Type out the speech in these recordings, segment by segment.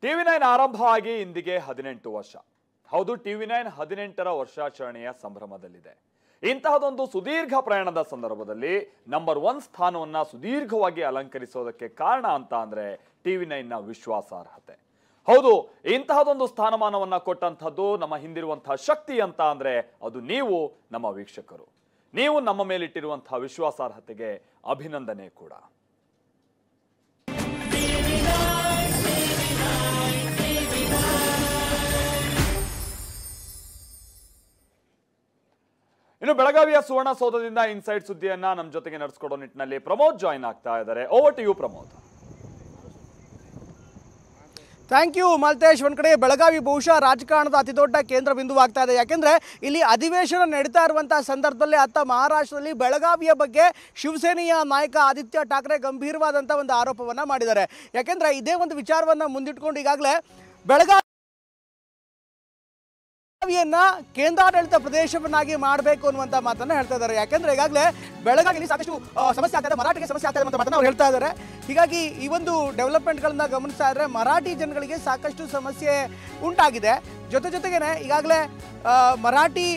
ಟಿವಿ9 ಆರಂಭ ಆಗಿ ಇಂದಿಗೆ 18 ವರ್ಷ. ಹೌದು, ಟಿವಿ9 18ರ ವರ್ಷಾಚರಣೆಯ ಸಂಭ್ರಮದಲ್ಲಿದೆ. ಇಂತಹದೊಂದು ಸುದೀರ್ಘ ಪ್ರಯಾಣದ ಸಂದರ್ಭದಲ್ಲಿ ನಂಬರ್ 1 ಸ್ಥಾನವನ್ನ ಸುದೀರ್ಘವಾಗಿ ಅಲಂಕರಿಸೋದಕ್ಕೆ ಕಾರಣ ಅಂತ ಅಂದ್ರೆ ಟಿವಿ9ನ ವಿಶ್ವಾಸಾರ್ಹತೆ. ಹೌದು, ಇಂತಹದೊಂದು ಸ್ಥಾನಮಾನವನ್ನ ಕೊಟ್ಟಂತದ್ದು ನಮ್ಮ ಹಿಂದಿರುವಂತಹ ಶಕ್ತಿ ಅಂತ ಅಂದ್ರೆ ಅದು ನೀವು ನಮ್ಮ ವೀಕ್ಷಕರು. ನೀವು ನಮ್ಮ ಮೇಲಿಟ್ಟಿರುವಂತಹ ವಿಶ್ವಾಸಾರ್ಹತೆಗೆ ಅಭಿನಂದನೆ ಕೂಡ. ಇನ್ನು ಬೆಳಗಾವಿಯ ಸುವರ್ಣಸೌಧದಿಂದ ಇನ್ಸೈಡ್ ಸುದ್ದಿಯನ್ನ ನಮ್ಮ ಜೊತೆಗೆ ನಡೆಸಿಕೊಡೋ ನಿಟ್ಟಿನಲ್ಲಿ ಪ್ರಮೋದ್ ಜಾಯಿನ್ ಆಗ್ತಾ ಇದ್ದಾರೆ. Over to you Pramod. Thank you Maltesh. ಒಂದು ಕಡೆ ಬೆಳಗಾವಿ ಬಹುಶಃ ರಾಜಕಾರಣದ ಅತಿ ದೊಡ್ಡ ಕೇಂದ್ರ ಬಿಂದುವಾಗ್ತಾ ಇದೆ. ಯಾಕೆಂದರೆ ಇಲ್ಲಿ ಅಧಿವೇಶನ ನಡೀತಾ ಇರುವಂಥ ಸಂದರ್ಭದಲ್ಲಿ ಅತ್ತ ಮಹಾರಾಷ್ಟ್ರದಲ್ಲಿ ಬೆಳಗಾವಿಯ ಬಗ್ಗೆ ಶಿವಸೇನೆಯ ನಾಯಕ ಆದಿತ್ಯ ಠಾಕ್ರೆ ಗಂಭೀರವಾದಂಥ ಒಂದು ಆರೋಪವನ್ನು ಮಾಡಿದ್ದಾರೆ. ಯಾಕೆಂದರೆ ಇದೇ ಒಂದು ವಿಚಾರವನ್ನು ಮುಂದಿಟ್ಕೊಂಡು ಈಗಾಗಲೇ ಬೆಳಗಾವಿಯನ್ನ ಕೇಂದ್ರಾಡಳಿತ ಪ್ರದೇಶವನ್ನಾಗಿ ಮಾಡಬೇಕು ಅನ್ನುವಂಥ ಮಾತನ್ನು ಹೇಳ್ತಾ ಇದ್ದಾರೆ. ಯಾಕೆಂದರೆ ಈಗಾಗಲೇ ಬೆಳಗಾವಿಯಲ್ಲಿ ಸಾಕಷ್ಟು ಸಮಸ್ಯೆ ಆಗ್ತದೆ, ಮರಾಠಿಗೆ ಸಮಸ್ಯೆ ಆಗ್ತದೆ ಅಂತ ಮಾತನ್ನು ಅವ್ರು ಹೇಳ್ತಾ ಇದ್ದಾರೆ. ಹೀಗಾಗಿ ಈ ಒಂದು ಡೆವಲಪ್ಮೆಂಟ್ಗಳನ್ನ ಗಮನಿಸ್ತಾ ಇದ್ರೆ ಮರಾಠಿ ಜನಗಳಿಗೆ ಸಾಕಷ್ಟು ಸಮಸ್ಯೆ ಉಂಟಾಗಿದೆ. ಜೊತೆಗೇನೆ ಈಗಾಗಲೇ ಮರಾಠಿ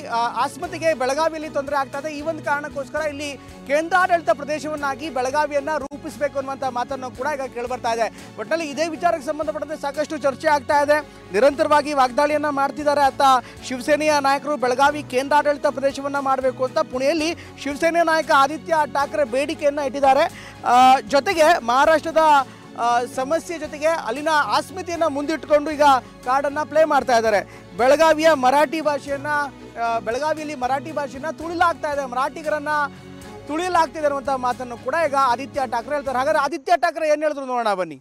ಆಸ್ಮತಿಗೆ ಬೆಳಗಾವಿಯಲ್ಲಿ ತೊಂದರೆ ಆಗ್ತದೆ. ಈ ಒಂದು ಕಾರಣಕ್ಕೋಸ್ಕರ ಇಲ್ಲಿ ಕೇಂದ್ರಾಡಳಿತ ಪ್ರದೇಶವನ್ನಾಗಿ ಬೆಳಗಾವಿಯನ್ನ ರೂಪಿಸಬೇಕು ಅನ್ನುವಂಥ ಮಾತನ್ನು ಕೂಡ ಈಗ ಕೇಳಿಬರ್ತಾ ಇದೆ. ಒಟ್ಟಿನಲ್ಲಿ ಇದೇ ವಿಚಾರಕ್ಕೆ ಸಂಬಂಧಪಟ್ಟಂತೆ ಸಾಕಷ್ಟು ಚರ್ಚೆ ಆಗ್ತಾ ಇದೆ. ನಿರಂತರವಾಗಿ ವಾಗ್ದಾಳಿಯನ್ನ ಮಾಡ್ತಿದ್ದಾರೆ. ಅತ್ತ ಶಿವಸೇನೆಯ ನಾಯಕರು ಬೆಳಗಾವಿ ಕೇಂದ್ರಾಡಳಿತ ಪ್ರದೇಶವನ್ನ ಮಾಡಬೇಕು ಅಂತ ಪುಣೆಯಲ್ಲಿ ಶಿವಸೇನೆ ನಾಯಕ ಆದಿತ್ಯ ಠಾಕ್ರೆ ಬೇಡಿಕೆಯನ್ನು ಇಟ್ಟಿದ್ದಾರೆ. ಜೊತೆಗೆ ಮಹಾರಾಷ್ಟ್ರದ ಸಮಸ್ಯೆ ಜೊತೆಗೆ ಅಲ್ಲಿನ ಆಸ್ಮಿತೆಯನ್ನು ಮುಂದಿಟ್ಟುಕೊಂಡು ಈಗ ಕಾರ್ಡನ್ನು ಪ್ಲೇ ಮಾಡ್ತಾ ಇದ್ದಾರೆ. ಬೆಳಗಾವಿಯಲ್ಲಿ ಮರಾಠಿ ಭಾಷೆಯನ್ನ ತುಳಿಲಾಗ್ತಾ ಇದೆ, ಮರಾಠಿಗರನ್ನ ತುಳಿಯಲಾಗ್ತಿದೆ ಅನ್ನುವಂಥ ಮಾತನ್ನು ಕೂಡ ಈಗ ಆದಿತ್ಯ ಠಾಕ್ರೆ ಹೇಳ್ತಾರೆ. ಹಾಗಾದ್ರೆ ಆದಿತ್ಯ ಠಾಕ್ರೆ ಏನು ಹೇಳಿದ್ರು ನೋಡೋಣ ಬನ್ನಿ.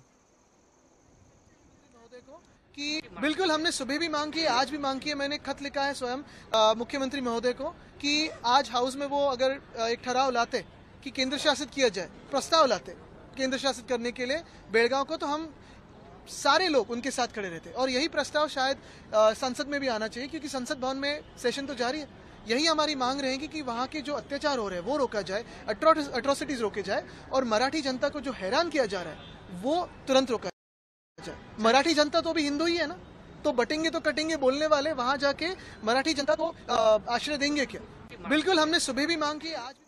कि बिल्कुल हमने सुबह भी मांग की, आज भी मांग की है. मैंने खत लिखा है स्वयं मुख्यमंत्री महोदय को कि आज हाउस में वो अगर एक ठहराव लाते कि केंद्र शासित किया जाए, प्रस्ताव लाते केंद्र शासित करने के लिए बेलगांव को, तो हम सारे लोग उनके साथ खड़े रहते. और यही प्रस्ताव शायद संसद में भी आना चाहिए, क्योंकि संसद भवन में सेशन तो जारी है. यही हमारी मांग रहेगी कि वहाँ के जो अत्याचार हो रहे हैं वो रोका जाए, अट्रोसिटीज रोके जाए, और मराठी जनता को जो हैरान किया जा रहा है वो तुरंत रोका जाए. मराठी जनता तो भी हिंदू ही है ना, तो बटेंगे तो कटेंगे बोलने वाले वहां जाके मराठी जनता को आश्रय देंगे क्या? बिल्कुल हमने सुबह भी मांग की, आज भी.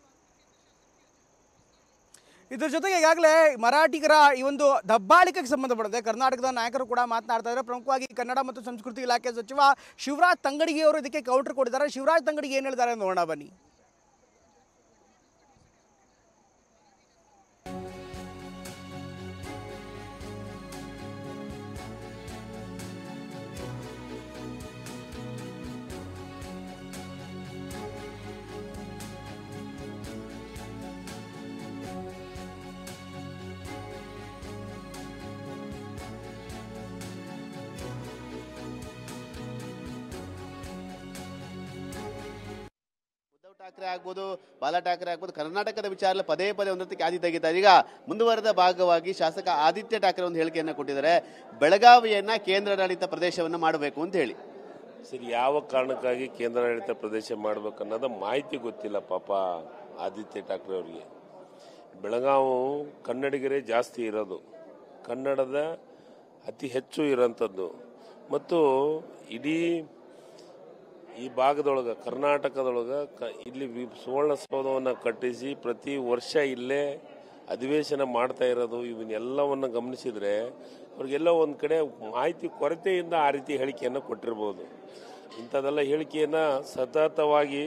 ಇದ್ರ ಜೊತೆಗೆ ಈಗಾಗಲೇ ಮರಾಠಿಗರ ಈ ಒಂದು ದಬ್ಬಾಳಿಕೆಗೆ ಸಂಬಂಧಪಟ್ಟಂತೆ ಕರ್ನಾಟಕದ ನಾಯಕರು ಕೂಡ ಮಾತನಾಡ್ತಾ ಇದ್ದಾರೆ. ಪ್ರಮುಖವಾಗಿ ಕನ್ನಡ ಮತ್ತು ಸಂಸ್ಕೃತಿ ಇಲಾಖೆ ಸಚಿವ ಶಿವರಾಜ್ ತಂಗಡಗಿ ಅವರು ಇದಕ್ಕೆ ಕೌಂಟರ್ ಕೊಟ್ಟಿದ್ದಾರೆ. ಶಿವರಾಜ್ ತಂಗಡಗಿ ಏನು ಹೇಳಿದ್ದಾರೆ ನೋಡೋಣ ಬನ್ನಿ. ಠಾಕ್ರೆ ಆಗ್ಬೋದು, ಬಾಲಾ ಠಾಕ್ರೆ ಆಗ್ಬೋದು, ಕರ್ನಾಟಕದ ವಿಚಾರ ಪದೇ ಒಂದೊಂದಕ್ಕೆ ಆದಿ ತೆಗಿತಾರೆ. ಈಗ ಮುಂದುವರೆದ ಭಾಗವಾಗಿ ಶಾಸಕ ಆದಿತ್ಯ ಠಾಕ್ರೆ ಒಂದು ಹೇಳಿಕೆಯನ್ನು ಕೊಟ್ಟಿದ್ದಾರೆ. ಬೆಳಗಾವಿಯನ್ನ ಕೇಂದ್ರಾಡಳಿತ ಪ್ರದೇಶವನ್ನು ಮಾಡಬೇಕು ಅಂತ ಹೇಳಿ. ಸರಿ, ಯಾವ ಕಾರಣಕ್ಕಾಗಿ ಕೇಂದ್ರಾಡಳಿತ ಪ್ರದೇಶ ಮಾಡಬೇಕು ಅನ್ನೋದು ಮಾಹಿತಿ ಗೊತ್ತಿಲ್ಲ ಪಾಪ ಆದಿತ್ಯ ಠಾಕ್ರೆ ಅವರಿಗೆ. ಬೆಳಗಾವಿ ಕನ್ನಡಿಗರೇ ಜಾಸ್ತಿ ಇರೋದು, ಕನ್ನಡದ ಅತಿ ಹೆಚ್ಚು ಇರೋಂಥದ್ದು, ಮತ್ತು ಇಡೀ ಈ ಭಾಗದೊಳಗೆ ಕರ್ನಾಟಕದೊಳಗೆ ಇಲ್ಲಿ ಸುವರ್ಣಸೌಧವನ್ನು ಕಟ್ಟಿಸಿ ಪ್ರತಿ ವರ್ಷ ಇಲ್ಲೇ ಅಧಿವೇಶನ ಮಾಡ್ತಾ ಇರೋದು, ಇವನ್ನೆಲ್ಲವನ್ನು ಗಮನಿಸಿದರೆ ಅವ್ರಿಗೆಲ್ಲ ಒಂದು ಕಡೆ ಮಾಹಿತಿ ಕೊರತೆಯಿಂದ ಆ ರೀತಿ ಹೇಳಿಕೆಯನ್ನು ಕೊಟ್ಟಿರ್ಬೋದು. ಇಂಥದ್ದೆಲ್ಲ ಹೇಳಿಕೆಯನ್ನು ಸತತವಾಗಿ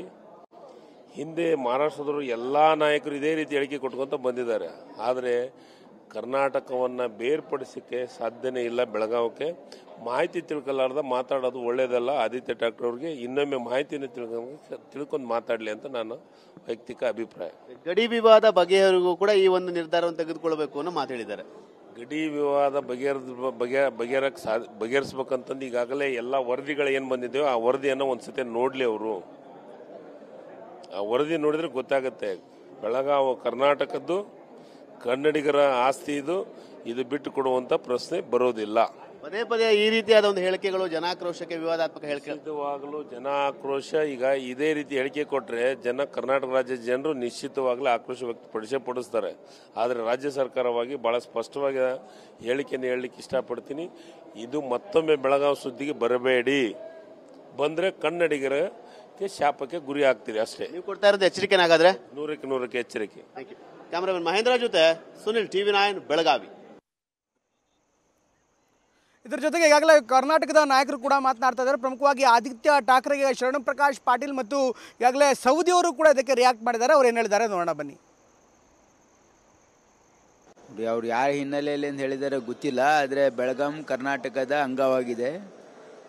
ಹಿಂದೆ ಮಹಾರಾಷ್ಟ್ರದವರು ಎಲ್ಲ ನಾಯಕರು ಇದೇ ರೀತಿ ಹೇಳಿಕೆ ಕೊಟ್ಕೊಂತ ಬಂದಿದ್ದಾರೆ. ಆದರೆ ಕರ್ನಾಟಕವನ್ನು ಬೇರ್ಪಡಿಸಲಿಕ್ಕೆ ಸಾಧ್ಯನೇ ಇಲ್ಲ. ಬೆಳಗಾವಿಗೆ ಮಾಹಿತಿ ತಿಳ್ಕೊಳ್ಳಾರ್ದ ಮಾತಾಡೋದು ಒಳ್ಳೇದಲ್ಲ. ಆದಿತ್ಯ ಠಾಕ್ರೆ ಅವ್ರಿಗೆ ಇನ್ನೊಮ್ಮೆ ಮಾಹಿತಿನ ತಿಳ್ಕೊಂಡು ಮಾತಾಡಲಿ ಅಂತ ನಾನು ವೈಯಕ್ತಿಕ ಅಭಿಪ್ರಾಯ. ಗಡಿ ವಿವಾದ ಬಗೆಹರಿಗೂ ಕೂಡ ಈ ಒಂದು ನಿರ್ಧಾರವನ್ನು ತೆಗೆದುಕೊಳ್ಬೇಕು ಅನ್ನೋ ಮಾತಾಡಿದ್ದಾರೆ. ಗಡಿ ವಿವಾದ ಬಗೆಹರಿಸ್ಬೇಕಂತಂದು ಈಗಾಗಲೇ ಎಲ್ಲ ವರದಿಗಳು ಏನು ಬಂದಿದ್ದೇವೆ ಆ ವರದಿಯನ್ನು ಒಂದ್ಸತಿ ನೋಡ್ಲಿ ಅವರು. ಆ ವರದಿ ನೋಡಿದ್ರೆ ಗೊತ್ತಾಗುತ್ತೆ. ಬೆಳಗಾವಿ ಕರ್ನಾಟಕದ್ದು, ಕನ್ನಡಿಗರ ಆಸ್ತಿ ಇದು ಬಿಟ್ಟು ಕೊಡುವಂತ ಪ್ರಶ್ನೆ ಬರೋದಿಲ್ಲ. ಪದೇ ಪದೇ ಈ ರೀತಿಯಾದ ಒಂದು ಹೇಳಿಕೆಗಳು ಜನಾಕ್ರೋಶಕ್ಕೆ ವಿವಾದಾತ್ಮಕ ಹೇಳಿಕೆ ನಿಶ್ಚಿತವಾಗಲೂ ಜನ ಆಕ್ರೋಶ ಈಗ ಇದೇ ರೀತಿ ಹೇಳಿಕೆ ಕೊಟ್ಟರೆ ಕರ್ನಾಟಕ ರಾಜ್ಯದ ಜನರು ನಿಶ್ಚಿತವಾಗ್ಲೂ ಆಕ್ರೋಶ ವ್ಯಕ್ತಪಡಿಸ್ತಾರೆ. ಆದರೆ ರಾಜ್ಯ ಸರ್ಕಾರವಾಗಿ ಬಹಳ ಸ್ಪಷ್ಟವಾಗಿ ಹೇಳಿಕೆಯನ್ನು ಹೇಳಲಿಕ್ಕೆ ಇಷ್ಟಪಡ್ತೀನಿ. ಇದು ಮತ್ತೊಮ್ಮೆ ಬೆಳಗಾವಿ ಸುದ್ದಿಗೆ ಬರಬೇಡಿ, ಬಂದರೆ ಕನ್ನಡಿಗರಿಗೆ ಶಾಪಕ್ಕೆ ಗುರಿ ಆಗ್ತೀರಿ ಅಷ್ಟೇ. ನೀವು ಕೊಡ್ತಾ ಇರೋದು ಎಚ್ಚರಿಕೆನಾಗಾದ್ರೆ 100ಕ್ಕೆ ಎಚ್ಚರಿಕೆ. ಕ್ಯಾಮರಾಮನ್ ಮಹೇಂದ್ರ ಜೊತೆ ಸುನಿಲ್, TV9 ಬೆಳಗಾವಿ. ಇದರ ಜೊತೆಗೆ ಈಗಾಗಲೇ ಕರ್ನಾಟಕದ ನಾಯಕರು ಕೂಡ ಮಾತನಾಡ್ತಾ ಇದ್ದಾರೆ. ಪ್ರಮುಖವಾಗಿ ಆದಿತ್ಯ ಠಾಕ್ರೆಗೆ ಶರಣ್ ಪ್ರಕಾಶ್ ಪಾಟೀಲ್ ಮತ್ತು ಈಗಾಗಲೇ ಸೌದಿಯವರು ಕೂಡ ಇದಕ್ಕೆ ರಿಯಾಕ್ಟ್ ಮಾಡಿದ್ದಾರೆ. ಅವ್ರು ಏನು ಹೇಳಿದ್ದಾರೆ ನೋಡೋಣ ಬನ್ನಿ. ಅವ್ರು ಯಾರ ಹಿನ್ನೆಲೆಯಲ್ಲಿ ಅಂತ ಹೇಳಿದರೆ ಗೊತ್ತಿಲ್ಲ, ಆದರೆ ಬೆಳಗಾಂ ಕರ್ನಾಟಕದ ಅಂಗವಾಗಿದೆ.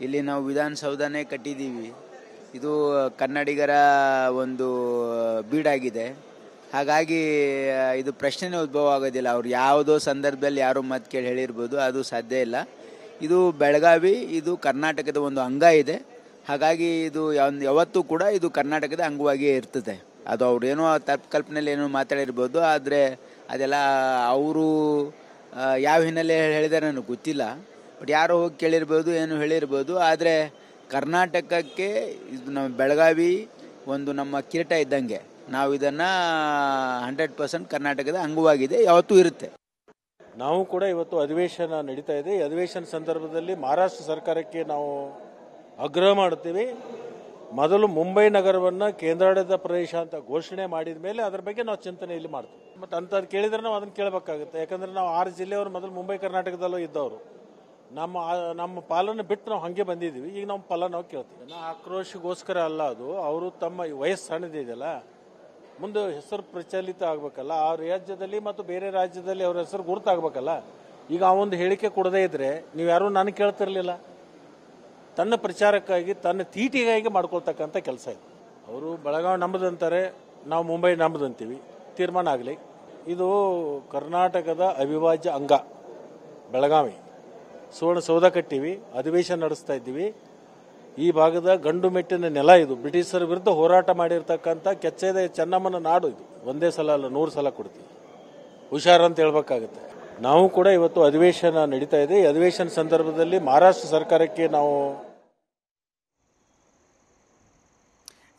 ಇಲ್ಲಿ ನಾವು ವಿಧಾನಸೌಧನೇ ಕಟ್ಟಿದ್ದೀವಿ. ಇದು ಕನ್ನಡಿಗರ ಒಂದು ಬೀಡಾಗಿದೆ. ಹಾಗಾಗಿ ಇದು ಪ್ರಶ್ನೆನೇ ಉದ್ಭವ ಆಗೋದಿಲ್ಲ. ಅವ್ರು ಯಾವುದೋ ಸಂದರ್ಭದಲ್ಲಿ ಯಾರೋ ಮಾತು ಕೇಳಿ ಹೇಳಿರ್ಬೋದು, ಅದು ಸಾಧ್ಯ ಇಲ್ಲ. ಇದು ಬೆಳಗಾವಿ, ಇದು ಕರ್ನಾಟಕದ ಒಂದು ಅಂಗ ಇದೆ. ಹಾಗಾಗಿ ಇದು ಯಾವತ್ತೂ ಕೂಡ ಇದು ಕರ್ನಾಟಕದ ಅಂಗವಾಗಿಯೇ ಇರ್ತದೆ. ಅದು ಅವ್ರೇನೋ ತಪ್ಪು ಕಲ್ಪನೆಯಲ್ಲಿ ಏನೋ ಮಾತಾಡಿರ್ಬೋದು, ಆದರೆ ಅದೆಲ್ಲ ಅವರು ಯಾವ ಹಿನ್ನೆಲೆ ಹೇಳಿದ್ದಾರೆ ನನಗೆ ಗೊತ್ತಿಲ್ಲ. ಬಟ್ ಯಾರೋ ಹೋಗಿ ಕೇಳಿರ್ಬೋದು, ಏನು ಹೇಳಿರ್ಬೋದು. ಆದರೆ ಕರ್ನಾಟಕಕ್ಕೆ ಇದು ನಮ್ಮ ಬೆಳಗಾವಿ ಒಂದು ನಮ್ಮ ಕಿರೀಟ ಇದ್ದಂಗೆ. ನಾವು ಇದನ್ನು 100% ಕರ್ನಾಟಕದ ಅಂಗವಾಗಿದೆ, ಯಾವತ್ತೂ ಇರುತ್ತೆ. ನಾವು ಕೂಡ ಇವತ್ತು ಅಧಿವೇಶನ ನಡೀತಾ ಇದೆ. ಈ ಅಧಿವೇಶನ ಸಂದರ್ಭದಲ್ಲಿ ಮಹಾರಾಷ್ಟ್ರ ಸರ್ಕಾರಕ್ಕೆ ನಾವು ಆಗ್ರಹ ಮಾಡುತ್ತೀವಿ. ಮೊದಲು ಮುಂಬೈ ನಗರವನ್ನು ಕೇಂದ್ರಾಡಳಿತ ಪ್ರದೇಶ ಅಂತ ಘೋಷಣೆ ಮಾಡಿದ ಮೇಲೆ ಅದರ ಬಗ್ಗೆ ನಾವು ಚಿಂತನೆ ಇಲ್ಲಿ ಮಾಡ್ತೀವಿ. ಮತ್ತು ಅಂಥದ್ದು ಕೇಳಿದ್ರೆ ನಾವು ಅದನ್ನು ಕೇಳಬೇಕಾಗುತ್ತೆ. ಯಾಕಂದರೆ ನಾವು 6 ಜಿಲ್ಲೆಯವರು ಮೊದಲು ಮುಂಬೈ ಕರ್ನಾಟಕದಲ್ಲೂ ಇದ್ದವರು. ನಮ್ಮ ಪಾಲನ್ನು ಬಿಟ್ಟು ನಾವು ಹಾಗೆ ಬಂದಿದ್ದೀವಿ. ಈಗ ನಮ್ಮ ಪಾಲ ನಾವು ಕೇಳ್ತೀವಿ. ಆಕ್ರೋಶಗೋಸ್ಕರ ಅಲ್ಲ, ಅದು ಅವರು ತಮ್ಮ ವಯಸ್ಸು ಸಣ್ಣದಿದೆಯಲ್ಲ, ಮುಂದೆ ಹೆಸರು ಪ್ರಚಲಿತ ಆಗಬೇಕಲ್ಲ. ಆ ರಾಜ್ಯದಲ್ಲಿ ಮತ್ತು ಬೇರೆ ರಾಜ್ಯದಲ್ಲಿ ಅವ್ರ ಹೆಸರು ಗುರುತಾಗಬೇಕಲ್ಲ. ಈಗ ಆ ಒಂದು ಹೇಳಿಕೆ ಕೊಡದೇ ಇದ್ರೆ ನೀವು ಯಾರೂ ನಾನು ಕೇಳ್ತಿರ್ಲಿಲ್ಲ. ತನ್ನ ಪ್ರಚಾರಕ್ಕಾಗಿ, ತನ್ನ ತೀಟಿಗಾಗಿ ಮಾಡ್ಕೊಳ್ತಕ್ಕಂಥ ಕೆಲಸ ಇದೆ. ಅವರು ಬೆಳಗಾವಿ ನಮ್ಮದಂತಾರೆ, ನಾವು ಮುಂಬೈ ನಮ್ಮದಂತೀವಿ. ತೀರ್ಮಾನ ಆಗಲಿ. ಇದು ಕರ್ನಾಟಕದ ಅವಿಭಾಜ್ಯ ಅಂಗ ಬೆಳಗಾವಿ. ಸುವರ್ಣಸೌಧ ಕಟ್ಟಿವಿ, ಅಧಿವೇಶನ ನಡೆಸ್ತಾ ಇದ್ದೀವಿ. ಈ ಭಾಗದ ಗಂಡು ಮೆಟ್ಟಿನ ನೆಲ ಇದು. ಬ್ರಿಟಿಷರ ವಿರುದ್ಧ ಹೋರಾಟ ಮಾಡಿರ್ತಕ್ಕಂಥ ಕೆಚ್ಚೆದ ಚೆನ್ನಮ್ಮನ ನಾಡು ಇದು. ಒಂದೇ ಸಲ ಅಲ್ಲ, 100 ಸಲ ಕೊಡ್ತೀವಿ. ಹುಷಾರಂತ ಹೇಳ್ಬೇಕಾಗುತ್ತೆ. ನಾವು ಕೂಡ ಇವತ್ತು ಅಧಿವೇಶನ ನಡೀತಾ ಇದೆ. ಈ ಅಧಿವೇಶನ ಸಂದರ್ಭದಲ್ಲಿ ಮಹಾರಾಷ್ಟ್ರ ಸರ್ಕಾರಕ್ಕೆ ನಾವು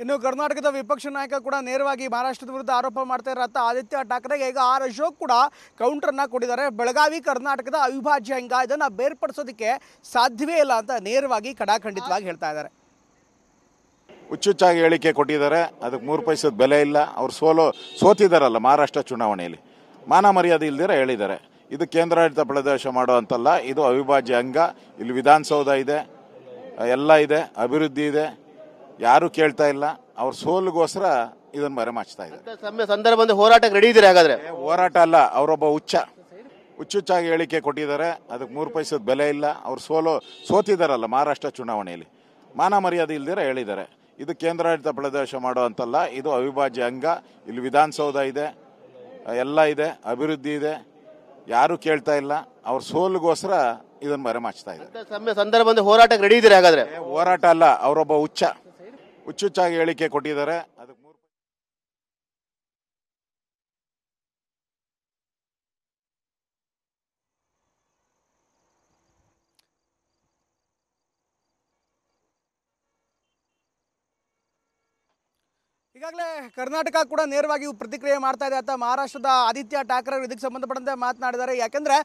ಇನ್ನು ಕರ್ನಾಟಕದ ವಿಪಕ್ಷ ನಾಯಕ ಕೂಡ ನೇರವಾಗಿ ಮಹಾರಾಷ್ಟ್ರದ ವಿರುದ್ಧ ಆರೋಪ ಮಾಡ್ತಾ ಇರತ್ತ ಆದಿತ್ಯ ಠಾಕ್ರೆಗೆ ಈಗ ಆರ್ ಅಶೋಕ್ ಕೂಡ ಕೌಂಟರ್ನ ಕೊಟ್ಟಿದ್ದಾರೆ. ಬೆಳಗಾವಿ ಕರ್ನಾಟಕದ ಅವಿಭಾಜ್ಯ ಅಂಗ, ಇದನ್ನು ಬೇರ್ಪಡಿಸೋದಕ್ಕೆ ಸಾಧ್ಯವೇ ಇಲ್ಲ ಅಂತ ನೇರವಾಗಿ ಕಡಾಖಂಡಿತವಾಗಿ ಹೇಳ್ತಾ ಇದ್ದಾರೆ. ಹುಚ್ಚುಚ್ಚಾಗಿ ಹೇಳಿಕೆ ಕೊಟ್ಟಿದ್ದಾರೆ. ಅದಕ್ಕೆ 3 ಪೈಸದ ಬೆಲೆ ಇಲ್ಲ. ಅವ್ರು ಸೋತಿದ್ದಾರಲ್ಲ ಮಹಾರಾಷ್ಟ್ರ ಚುನಾವಣೆಯಲ್ಲಿ, ಮಾನ ಮರ್ಯಾದೆ ಇಲ್ದಿರ ಹೇಳಿದ್ದಾರೆ. ಇದು ಕೇಂದ್ರಾಡಳಿತ ಪ್ರದೇಶ ಮಾಡೋ ಅಂತಲ್ಲ, ಇದು ಅವಿಭಾಜ್ಯ ಅಂಗ. ಇಲ್ಲಿ ವಿಧಾನಸೌಧ ಇದೆ, ಎಲ್ಲ ಇದೆ, ಅಭಿವೃದ್ಧಿ ಇದೆ. ಯಾರು ಕೇಳ್ತಾ ಇಲ್ಲ. ಅವ್ರ ಸೋಲಿಗೋಸ್ಕರ ಇದನ್ನು ಮರೆಮಾಚ್ತಾ ಇದ್ದಾರೆ. ಸಂದರ್ಭದಲ್ಲಿ ಹೋರಾಟಕ್ಕೆ ರೆಡಿ ಇದ್ದೀರಾ? ಹಾಗಾದ್ರೆ ಹೋರಾಟ ಅಲ್ಲ, ಅವರೊಬ್ಬ ಹುಚ್ಚುಚ್ಚಾಗಿ ಹೇಳಿಕೆ ಕೊಟ್ಟಿದ್ದಾರೆ. ಅದಕ್ಕೆ 3 ಪೈಸದ ಬೆಲೆ ಇಲ್ಲ. ಅವ್ರು ಸೋತಿದ್ದಾರಲ್ಲ ಮಹಾರಾಷ್ಟ್ರ ಚುನಾವಣೆಯಲ್ಲಿ, ಮಾನ ಮರ್ಯಾದೆ ಇಲ್ದಿರ ಹೇಳಿದ್ದಾರೆ. ಇದು ಕೇಂದ್ರಾಡಳಿತ ಪ್ರದೇಶ ಮಾಡೋ ಅಂತಲ್ಲ, ಇದು ಅವಿಭಾಜ್ಯ ಅಂಗ. ಇಲ್ಲಿ ವಿಧಾನಸೌಧ ಇದೆ, ಎಲ್ಲ ಇದೆ, ಅಭಿವೃದ್ಧಿ ಇದೆ. ಯಾರು ಕೇಳ್ತಾ ಇಲ್ಲ. ಅವ್ರ ಸೋಲಿಗೋಸ್ಕರ ಇದನ್ನು ಮರೆಮಾಚ್ತಾ ಇದ್ದಾರೆ. ಸಂದರ್ಭದಲ್ಲಿ ಹೋರಾಟಕ್ಕೆ ರೆಡಿ ಇದ್ದೀರಾ? ಹಾಗಾದ್ರೆ ಹೋರಾಟ ಅಲ್ಲ, ಅವರೊಬ್ಬ ಹುಚ್ಚುಚ್ಚಾಗಿ ಹೇಳಿಕೆ ಕೊಟ್ಟಿದ್ದಾರೆ. ಅದಕ್ಕೆ ಈಗಾಗಲೇ ಕರ್ನಾಟಕ ಕೂಡ ನೇರವಾಗಿ ಪ್ರತಿಕ್ರಿಯೆ ಮಾಡ್ತಾ ಇದೆ. ಅತ್ತ ಮಹಾರಾಷ್ಟ್ರದ ಆದಿತ್ಯ ಠಾಕ್ರೆ ಇದಕ್ಕೆ ಸಂಬಂಧಪಟ್ಟಂತೆ ಮಾತನಾಡಿದ್ದಾರೆ. ಯಾಕೆಂದರೆ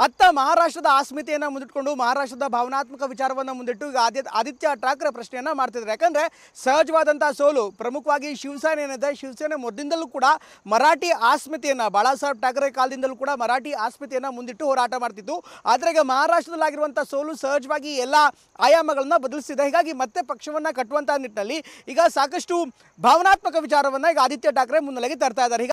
ಅತ್ತ ಮಹಾರಾಷ್ಟ್ರದ ಅಸ್ಮಿತೆಯನ್ನು ಮುಂದಿಟ್ಕೊಂಡು, ಮಹಾರಾಷ್ಟ್ರದ ಭಾವನಾತ್ಮಕ ವಿಚಾರವನ್ನು ಮುಂದಿಟ್ಟು ಈಗ ಆದಿತ್ಯ ಠಾಕ್ರೆ ಪ್ರಶ್ನೆಯನ್ನು ಮಾಡ್ತಿದ್ದಾರೆ. ಯಾಕಂದರೆ ಸಹಜವಾದಂಥ ಸೋಲು, ಪ್ರಮುಖವಾಗಿ ಶಿವಸೇನೆ ಏನಿದೆ, ಶಿವಸೇನೆ ಮೊದಲಿಂದಲೂ ಕೂಡ ಮರಾಠಿ ಅಸ್ಮಿತೆಯನ್ನು, ಬಾಳಾ ಸಾಹೇಬ್ ಠಾಕ್ರೆ ಕಾಲದಿಂದಲೂ ಕೂಡ ಮರಾಠಿ ಅಸ್ಮಿತೆಯನ್ನು ಮುಂದಿಟ್ಟು ಹೋರಾಟ ಮಾಡ್ತಿತ್ತು. ಆದರೆ ಈಗ ಮಹಾರಾಷ್ಟ್ರದಲ್ಲಾಗಿರುವಂಥ ಸೋಲು ಸಹಜವಾಗಿ ಎಲ್ಲ ಆಯಾಮಗಳನ್ನ ಬದಲಿಸಿದೆ. ಹೀಗಾಗಿ ಮತ್ತೆ ಪಕ್ಷವನ್ನು ಕಟ್ಟುವಂಥ ನಿಟ್ಟಿನಲ್ಲಿ ಈಗ ಸಾಕಷ್ಟು ಭಾವನಾತ್ಮಕ ವಿಚಾರವನ್ನು ಈಗ ಆದಿತ್ಯ ಠಾಕ್ರೆ ಮುನ್ನೆಲೆಗೆ ತರ್ತಾ ಇದ್ದಾರೆ.